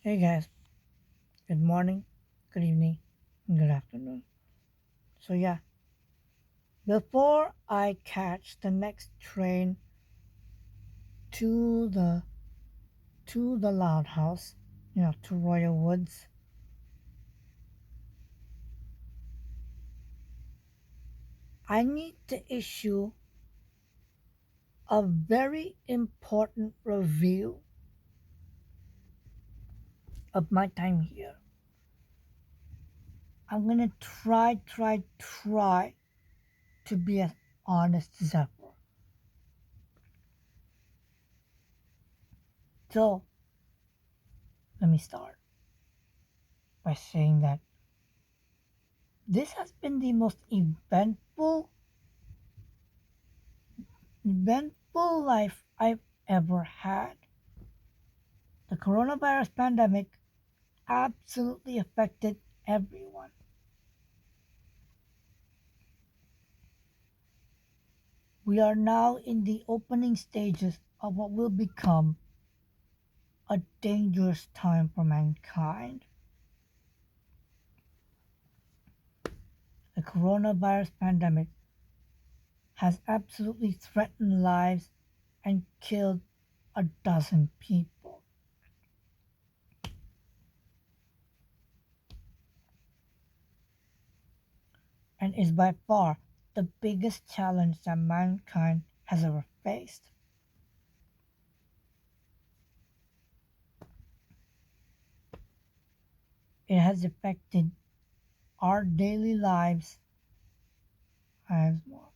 Hey guys, good morning, good evening, and good afternoon. So yeah, before I catch the next train to the Loud House, to Royal Woods, I need to issue a very important review of my time here. I'm gonna try to be as honest as ever. So let me start by saying that this has been the most eventful life I've ever had. The coronavirus pandemic absolutely affected everyone. We are now in the opening stages of what will become a dangerous time for mankind. The coronavirus pandemic has absolutely threatened lives and killed a dozen people, and is by far the biggest challenge that mankind has ever faced. It has affected our daily lives as well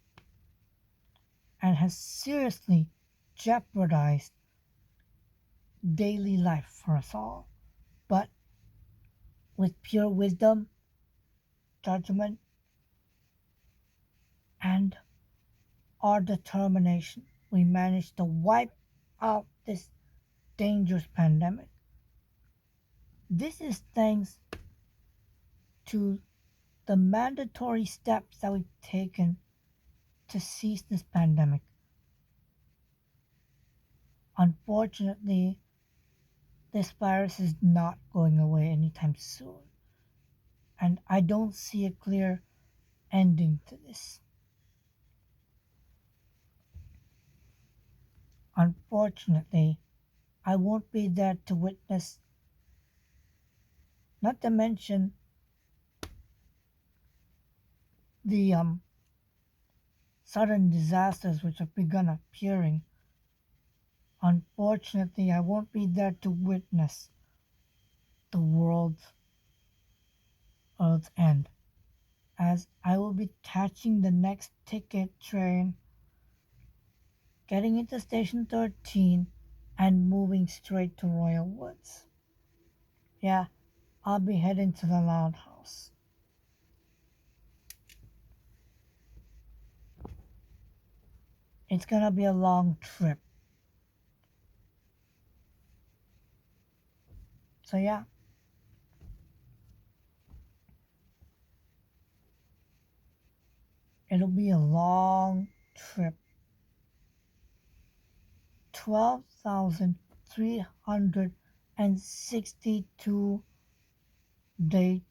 and has seriously jeopardized daily life for us all. But with pure wisdom, judgment, and our determination, we managed to wipe out this dangerous pandemic. This is thanks to the mandatory steps that we've taken to seize this pandemic. Unfortunately, this virus is not going away anytime soon, and I don't see a clear ending to this. Unfortunately, I won't be there to witness, not to mention the sudden disasters which have begun appearing. Unfortunately, I won't be there to witness the world's earth's end, as I will be catching the next ticket train, getting into Station 13, and moving straight to Royal Woods. Yeah, I'll be heading to the Loud House. It's gonna be a long trip. So yeah, it'll be a long trip. 12,362 day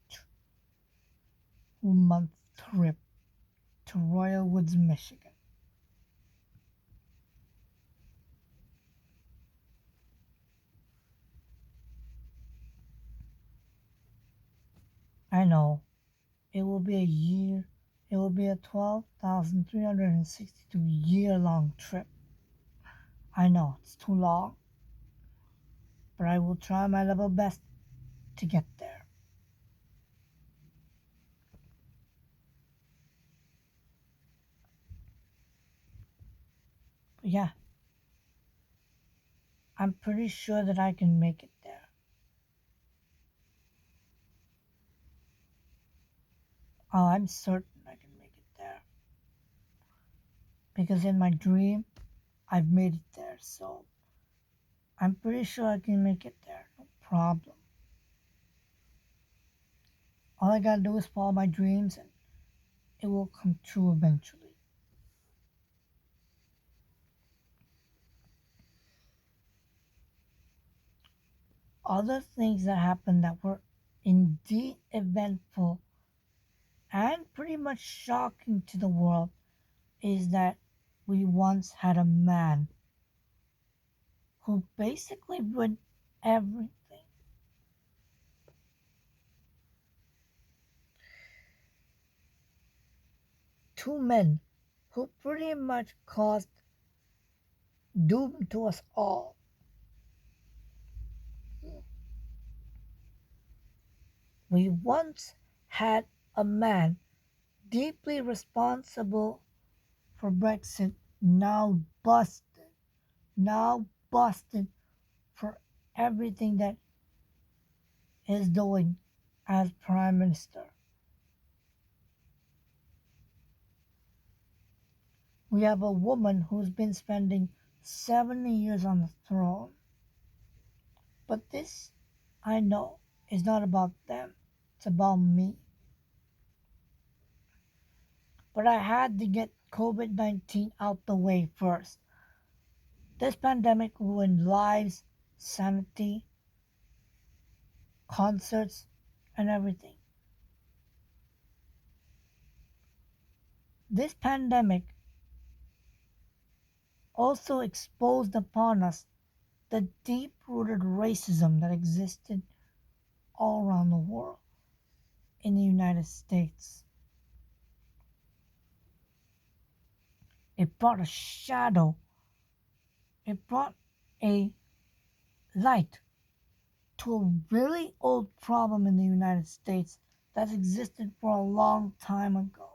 month trip to Royal Woods, Michigan. I know it will be a year, it will be a 12,362 year long trip. I know it's too long, but I will try my level best to get there. But yeah, I'm pretty sure that I can make it there. Oh, I'm certain I can make it there. Because in my dream, I've made it there, so I'm pretty sure I can make it there. No problem. All I gotta do is follow my dreams and it will come true eventually. Other things that happened that were indeed eventful and pretty much shocking to the world is that we once had a man who basically ruined everything. Two men who pretty much caused doom to us all. We once had a man deeply responsible for Brexit, now busted for everything that is doing as Prime Minister. We have a woman who's been spending 70 years on the throne. But this, I know, is not about them. It's about me. But I had to get COVID 19 out the way first. This pandemic ruined lives, sanity, concerts, and everything. This pandemic also exposed upon us the deep rooted racism that existed all around the world in the United States. It brought a shadow, it brought a light to a really old problem in the United States that's existed for a long time ago,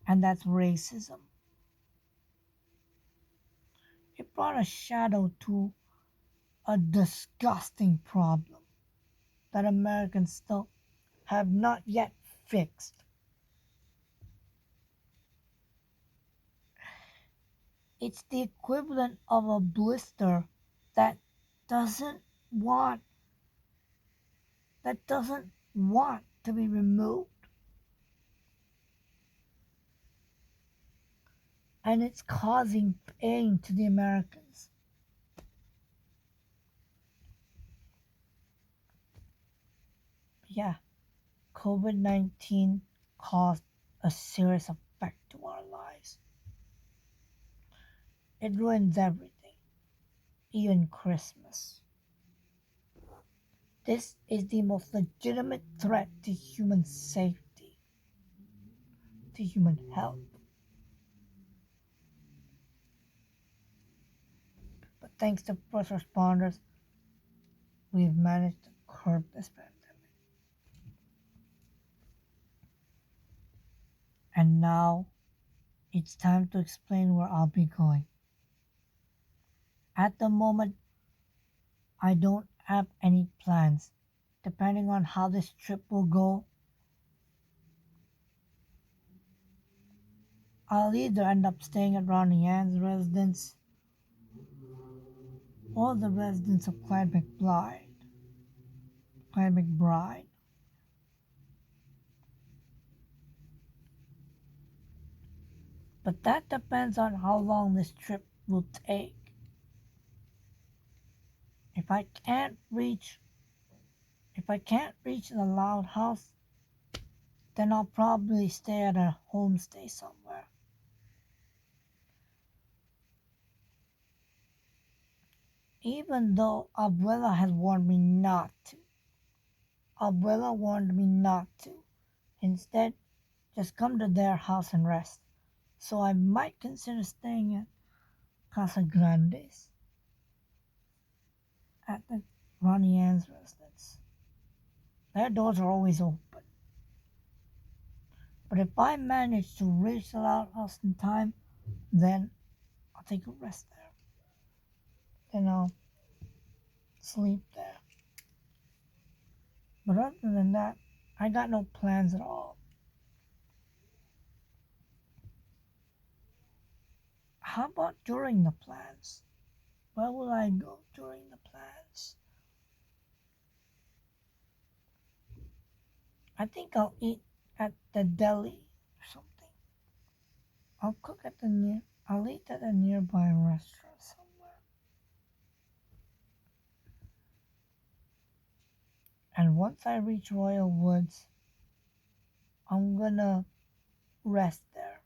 and that's racism. It brought a shadow to a disgusting problem that Americans still have not yet fixed. It's the equivalent of a blister that doesn't want doesn't want to be removed, and it's causing pain to the Americans. Yeah, COVID 19 caused a serious effect to our lives. It ruins everything, even Christmas. This is the most legitimate threat to human safety, to human health. But thanks to first responders, we've managed to curb this pandemic. And now it's time to explain where I'll be going. At the moment, I don't have any plans. Depending on how this trip will go, I'll either end up staying at Ronnie Ann's residence or the residence of Clyde McBride. But that depends on how long this trip will take. If I can't reach if I can't reach the loud house, then I'll probably stay at a homestay somewhere. Even though Abuela has warned me not to. Abuela warned me not to. Instead, just come to their house and rest. So I might consider staying at Casa Grande's at the Ronnie Ann's residence. Their doors are always open. But if I manage to reach the loud house in time, then I'll take a rest there. Then I'll sleep there. But other than that, I got no plans at all. How about during the plans? Where will I go during the plans? I think I'll eat at the deli or something. I'll cook at the near. I'll eat at a nearby restaurant somewhere. And once I reach Royal Woods, I'm gonna rest there.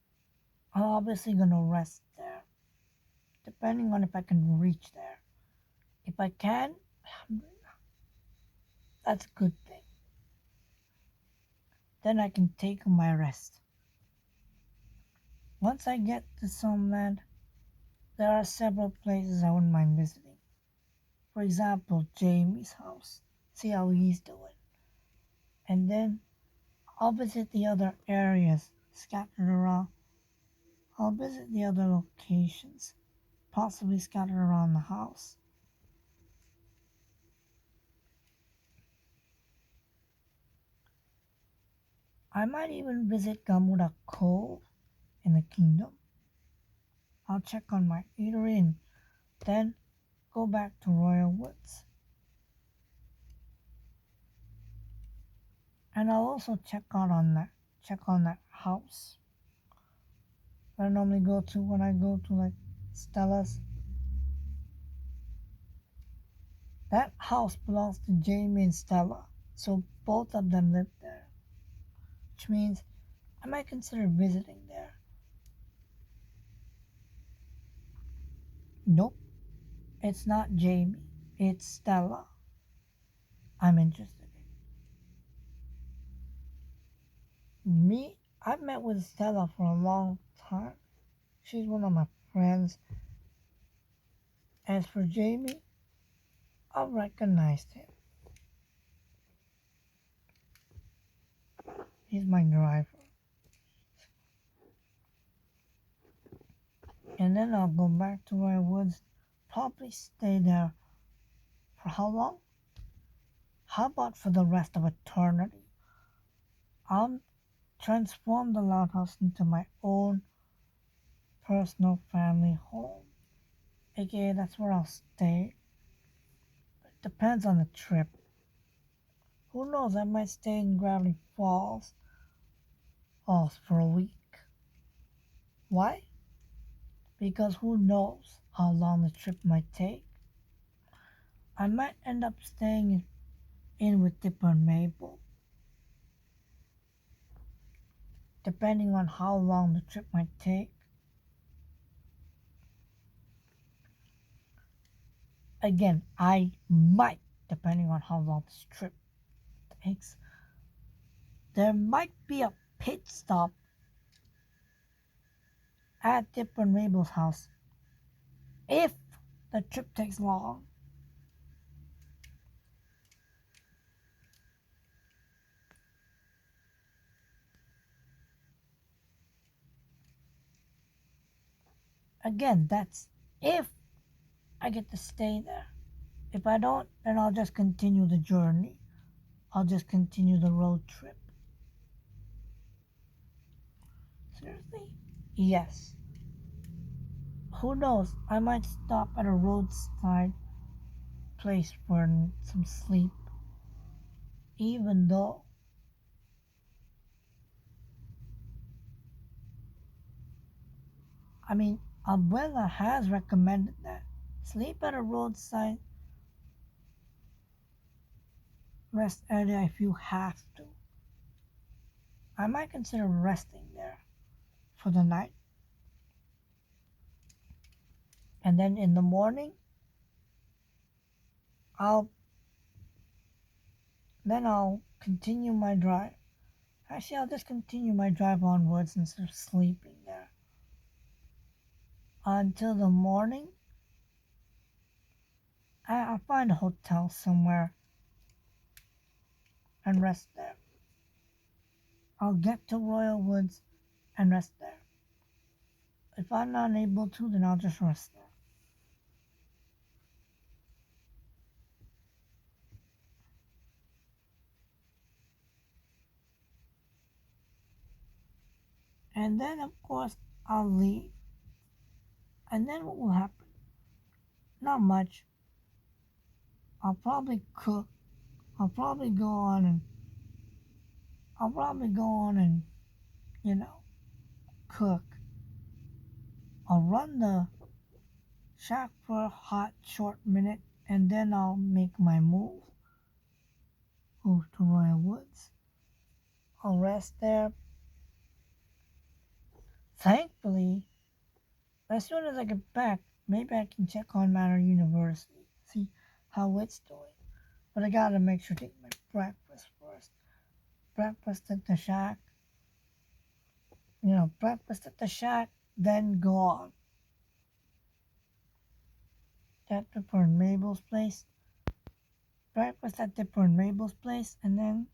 I'm obviously gonna rest there, depending on if I can reach there. If I can, that's a good thing. Then I can take my rest. Once I get to some land, there are several places I wouldn't mind visiting. For example, Jamie's house. See how he's doing. And then I'll visit the other areas scattered around. I'll visit the other locations, possibly scattered around the house. I might even visit Gamuda Cove in the kingdom. I'll check on my eatery and then go back to Royal Woods. And I'll also check on that house that I normally go to when I go to like Stella's. That house belongs to Jamie and Stella, so both of them live there, which means I might consider visiting there. Nope, it's not Jamie, it's Stella I'm interested in. Me, I've met with Stella for a long time. She's one of my friends. As for Jamie, I've recognized him. He's my driver. And then I'll go back to Royal Woods, probably stay there for how long? How about for the rest of eternity? I'll transform the Loud House into my own personal family home. AKA, that's where I'll stay. It depends on the trip. Who knows, I might stay in Gravity Falls for a week. Why? Because who knows how long the trip might take. I might end up staying in with Dipper and Mabel, depending on how long the trip might take. Again, I might, depending on how long this trip takes. There might be a pit stop at Dipper and Mabel's house if the trip takes long. Again, that's if I get to stay there. If I don't, then I'll just continue the journey. I'll just continue the road trip. Seriously? Yes. Who knows? I might stop at a roadside place for some sleep. Even though I mean, Abuela has recommended that. Sleep at a roadside rest area if you have to. I might consider resting there for the night. And then in the morning, I'll I'll continue my drive. Actually, I'll just continue my drive onwards instead of sleeping there until the morning. I'll find a hotel somewhere and rest there. I'll get to Royal Woods and rest there. If I'm not able to, then I'll just rest there. And then, of course, I'll leave. And then what will happen? Not much. I'll probably cook. I'll probably go on and I'll probably go on and, you know, cook. I'll run the shack for a hot short minute and then I'll make my move. move to Royal Woods. I'll rest there. Thankfully, as soon as I get back, maybe I can check on Manor University, see how it's doing. But I gotta make sure to eat my breakfast first. Breakfast at the shack. Breakfast at the shack, then go on. At Dipper and Mabel's place. Breakfast at Dipper and Mabel's place, and then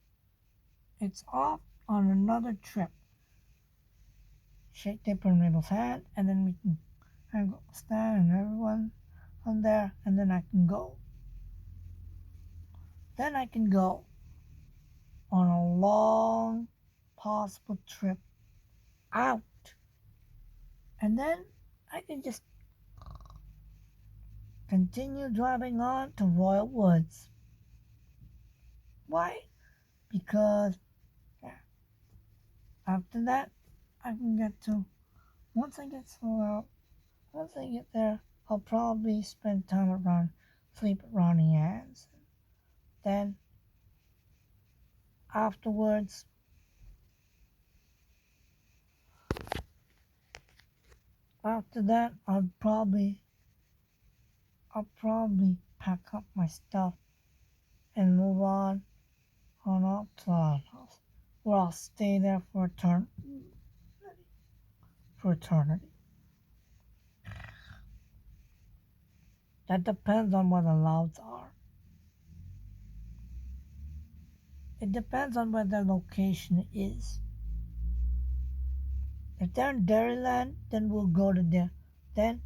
it's off on another trip. Shake Dipper and Mabel's hand, and then we can hang out with Stan and everyone on there, and then I can go. Then I can go on a long possible trip out. And then I can just continue driving on to Royal Woods. Why? Because after that, I can get to, once I get there, I'll probably spend time sleep at Ronnie Ann's. Then, afterwards, after that, I'll probably pack up my stuff and move on up to our house, where I'll stay there for eternity. That depends on where the louds are. It depends on where their location is. If they're in Dairyland, then we'll go to there. Then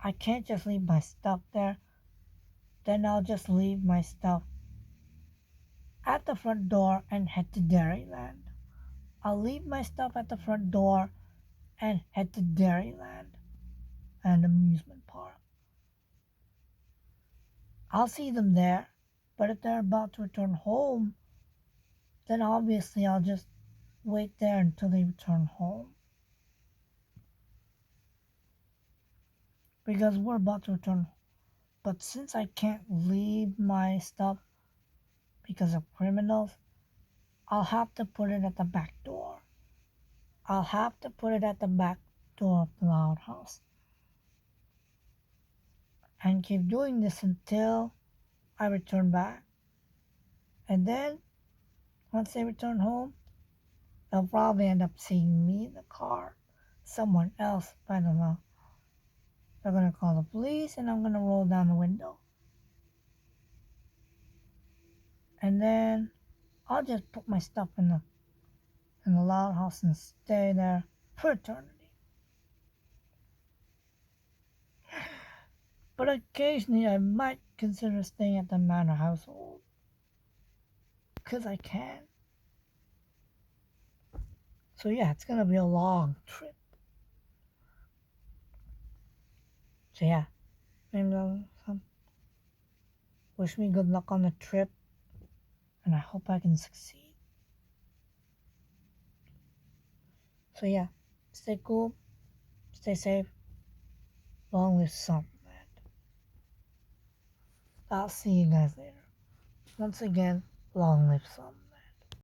I can't just leave my stuff there. Then I'll just leave my stuff at the front door and head to Dairyland. I'll leave my stuff at the front door and head to Dairyland and amusement park. I'll see them there, but if they're about to return home, then obviously I'll just wait there until they return home. Because we're about to return. But since I can't leave my stuff because of criminals, I'll have to put it at the back door. I'll have to put it at the back door of the loud house. And keep doing this until I return back. And then, once they return home, they'll probably end up seeing me in the car. Someone else, I don't know. They're gonna call the police and I'm gonna roll down the window. And then I'll just put my stuff in the loud house and stay there for eternity. But occasionally I might consider staying at the manor household. 'Cause I can. So yeah, it's gonna be a long trip. So yeah, maybe wish me good luck on the trip, and I hope I can succeed. So yeah, stay cool, stay safe, long live Summerland. I'll see you guys later. Once again, long live Summerland.